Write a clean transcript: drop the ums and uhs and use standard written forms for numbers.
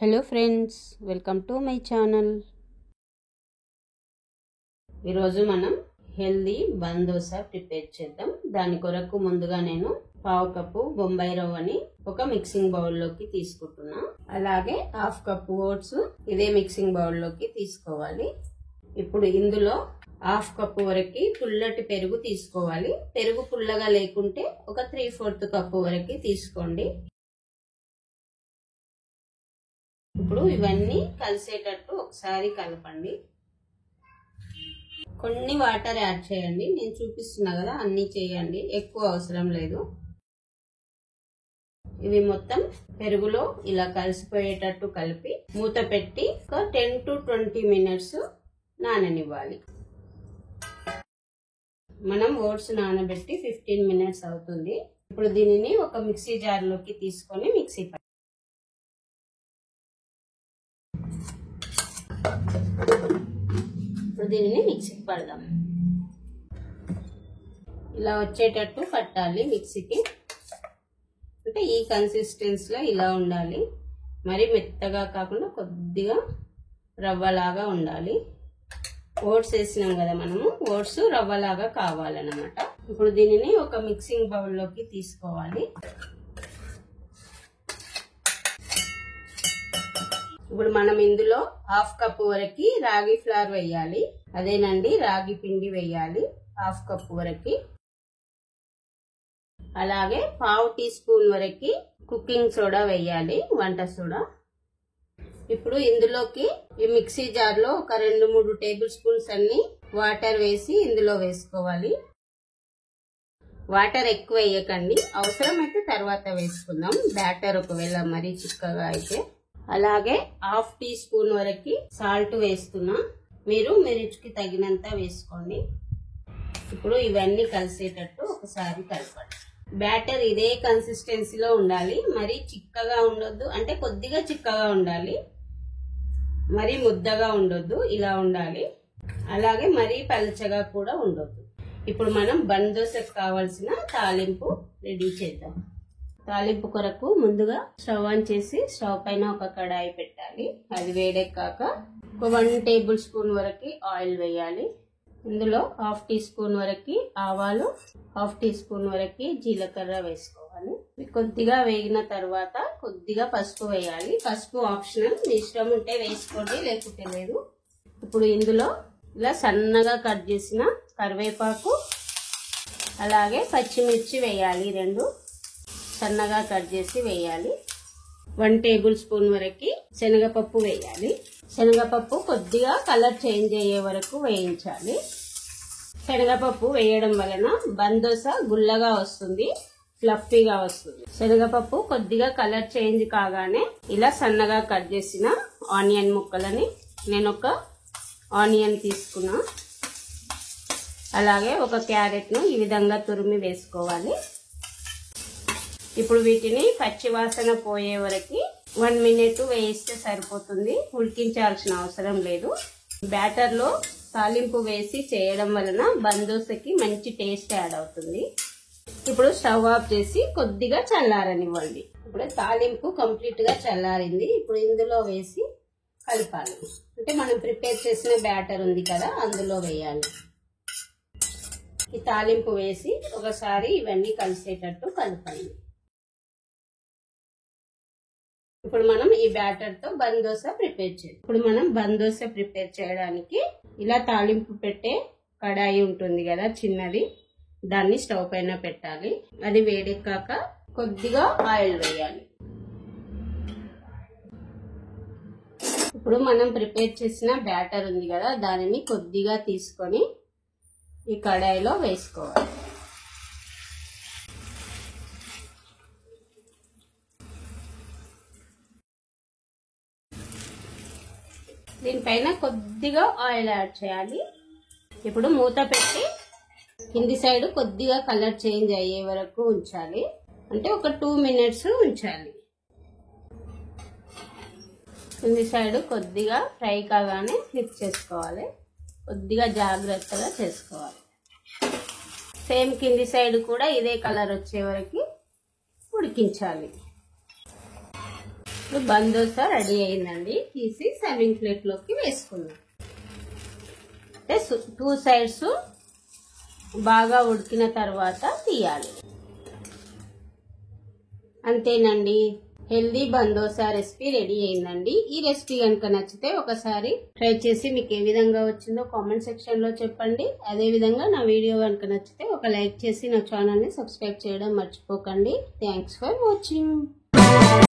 Hello friends, welcome to my channel. ఈరోజు మనం healthy bun dosa prepare చేద్దాం. దాని కొరకు ముందుగా నేను పావు కప్పు బొంబాయి రవ్వని ఒక మిక్సింగ్ బౌల్లోకి తీసుకుంటున్నా. అలాగే హాఫ్ కప్పు ఓట్స్ ఇదే మిక్సింగ్ బౌల్లోకి తీసుకోవాలి. ఇప్పుడు ఇందులో హాఫ్ కప్పు వరకు పుల్లటి పెరుగు తీసుకోవాలి. పెరుగు పుల్లగా లేకుంటే ఒక 3/4 కప్పు వరకు తీసుకోండి. ఇప్పుడు ఇవన్నీ కలిసేటట్టు ఒకసారి కలపండి. కొన్ని వాటర్ యాడ్ చేయండి. నేను చూపిస్తున్నా కదా, అన్ని చేయండి, ఎక్కువ అవసరం లేదు. ఇవి మొత్తం పెరుగులో ఇలా కలిసిపోయేటట్టు కలిపి మూత పెట్టి ఒక 10 to 20 మినిట్స్ నాననివ్వాలి. మనం ఓట్స్ నానబెట్టి 15 మినిట్స్ అవుతుంది. ఇప్పుడు దీనిని ఒక మిక్సీ జార్లోకి తీసుకొని ఇప్పుడు దీనిని మిక్సీకి పడదాం. ఇలా వచ్చేటట్టు పట్టాలి మిక్సీకి. అంటే ఈ కన్సిస్టెన్సీలో ఇలా ఉండాలి. మరి మెత్తగా కాకుండా కొద్దిగా రవ్వలాగా ఉండాలి. ఓట్స్ వేసినాం కదా మనము, ఓట్స్ రవ్వలాగా కావాలన్నమాట. ఇప్పుడు దీనిని ఒక మిక్సింగ్ బౌల్లోకి తీసుకోవాలి. ఇప్పుడు మనం ఇందులో హాఫ్ కప్పు వరకు రాగి ఫ్లోర్ వేయాలి. అదేనండి, రాగి పిండి వేయాలి హాఫ్ కప్పు వరకు. అలాగే పావు టీ స్పూన్ వరకు కుకింగ్ సోడా వేయాలి, వంట సోడా. ఇప్పుడు ఇందులోకి ఈ మిక్సీ జార్లో ఒక 2-3 టేబుల్ స్పూన్స్ అన్ని వాటర్ వేసి ఇందులో వేసుకోవాలి. వాటర్ ఎక్కువ వేయకండి, అవసరమైతే తర్వాత వేసుకుందాం బ్యాటర్ ఒకవేళ మరీ చిక్కగా అయితే. అలాగే హాఫ్ టీ స్పూన్ వరకు సాల్ట్ వేస్తున్నా. మీరు మీ రుచికి తగినంత వేసుకోండి. ఇప్పుడు ఇవన్నీ కలిసేటట్టు ఒకసారి కలపండి. బ్యాటర్ ఇదే కన్సిస్టెన్సీలో ఉండాలి. మరి చిక్కగా ఉండొద్దు, అంటే కొద్దిగా చిక్కగా ఉండాలి, మరి ముద్దగా ఉండొద్దు, ఇలా ఉండాలి. అలాగే మరీ పలచగా కూడా ఉండొద్దు. ఇప్పుడు మనం బన్ దోశకు కావాల్సిన తాలింపు రెడీ చేద్దాం. తాలింపు కొరకు ముందుగా స్టవ్ ఆన్ చేసి స్టవ్ పైన ఒక కడాయి పెట్టాలి. అది వేడెక్కాక ఒక 1 టేబుల్ స్పూన్ వరకు ఆయిల్ వేయాలి. ఇందులో హాఫ్ టీ స్పూన్ వరకు ఆవాలు, హాఫ్ టీ స్పూన్ వరకు జీలకర్ర వేసుకోవాలి. కొద్దిగా వేగిన తర్వాత కొద్దిగా పసుపు వేయాలి. పసుపు ఆప్షనల్, మీ ఇష్టం ఉంటే వేసుకోండి, లేకుంటే లేదు. ఇప్పుడు ఇందులో ఇలా సన్నగా కట్ చేసిన కరివేపాకు, అలాగే పచ్చిమిర్చి వేయాలి. 2 సన్నగా కట్ చేసి వేయాలి. 1 టేబుల్ స్పూన్ వరకు శనగపప్పు వేయాలి. శనగపప్పు కొద్దిగా కలర్ చేంజ్ అయ్యే వరకు వేయించాలి. శనగపప్పు వేయడం వలన బన్ దోశ గుల్లగా వస్తుంది, ఫ్లఫీగా వస్తుంది. శనగపప్పు కొద్దిగా కలర్ చేంజ్ కాగానే ఇలా సన్నగా కట్ చేసిన ఆనియన్ ముక్కలని, నేను ఒక ఆనియన్ తీసుకున్నా. అలాగే ఒక క్యారెట్ను ఈ విధంగా తురిమి వేసుకోవాలి. ఇప్పుడు వీటిని పచ్చివాసన పోయే వరకు 1 మినిట్ వేయిస్తే సరిపోతుంది, ఉడికించాల్సిన అవసరం లేదు. బ్యాటర్లో తాలింపు వేసి చేయడం వలన బన్ దోశకి మంచి టేస్ట్ యాడ్ అవుతుంది. ఇప్పుడు స్టవ్ ఆఫ్ చేసి కొద్దిగా చల్లారనివ్వండి. ఇప్పుడు తాలింపు కంప్లీట్ గా చల్లారింది. ఇప్పుడు ఇందులో వేసి కలపాలి. అంటే మనం ప్రిపేర్ చేసిన బ్యాటర్ ఉంది కదా, అందులో వేయాలి. ఈ తాలింపు వేసి ఒకసారి ఇవన్నీ కలిసేటట్టు కలపండి. ఇప్పుడు మనం ఈ బ్యాటర్ తో బన్ దోశ ప్రిపేర్ చేద్దాం. ఇప్పుడు మనం బన్ దోశ ప్రిపేర్ చేయడానికి ఇలా తాలింపు పెట్టే కడాయి ఉంటుంది కదా చిన్నది, దాన్ని స్టవ్ పైన పెట్టాలి. అది వేడెక్కాక కొద్దిగా ఆయిల్ వేయాలి. ఇప్పుడు మనం ప్రిపేర్ చేసిన బ్యాటర్ ఉంది కదా, దానిని కొద్దిగా తీసుకొని ఈ కడాయిలో వేసుకోవాలి. దీనిపైన కొద్దిగా ఆయిల్ యాడ్ చేయాలి. ఇప్పుడు మూత పెట్టి కింది సైడ్ కొద్దిగా కలర్ చేంజ్ అయ్యే వరకు ఉంచాలి. అంటే ఒక 2 మినిట్స్ ఉంచాలి. కింది సైడ్ కొద్దిగా ఫ్రై కాగానే ఫ్లిప్ చేసుకోవాలి. కొద్దిగా జాగ్రత్తగా చేసుకోవాలి. సేమ్ కింది సైడ్ కూడా ఇదే కలర్ వచ్చే వరకు ఉడికించాలి. ఇప్పుడు బందోసా రెడీ అయిందండి. తీసి సర్వింగ్ ప్లేట్లోకి వేసుకుందాం. అంటే 2 సైడ్స్ బాగా ఉడికిన తర్వాత తీయాలి. అంతేనండి, హెల్దీ బందోసా రెసిపీ రెడీ అయిందండి. ఈ రెసిపీ కనుక నచ్చితే ఒకసారి ట్రై చేసి మీకు ఏ విధంగా వచ్చిందో కామెంట్ సెక్షన్ లో చెప్పండి. అదే విధంగా నా వీడియో కనుక నచ్చితే ఒక లైక్ చేసి నా ఛానల్ ని సబ్స్క్రైబ్ చేయడం మర్చిపోకండి. Thanks for watching.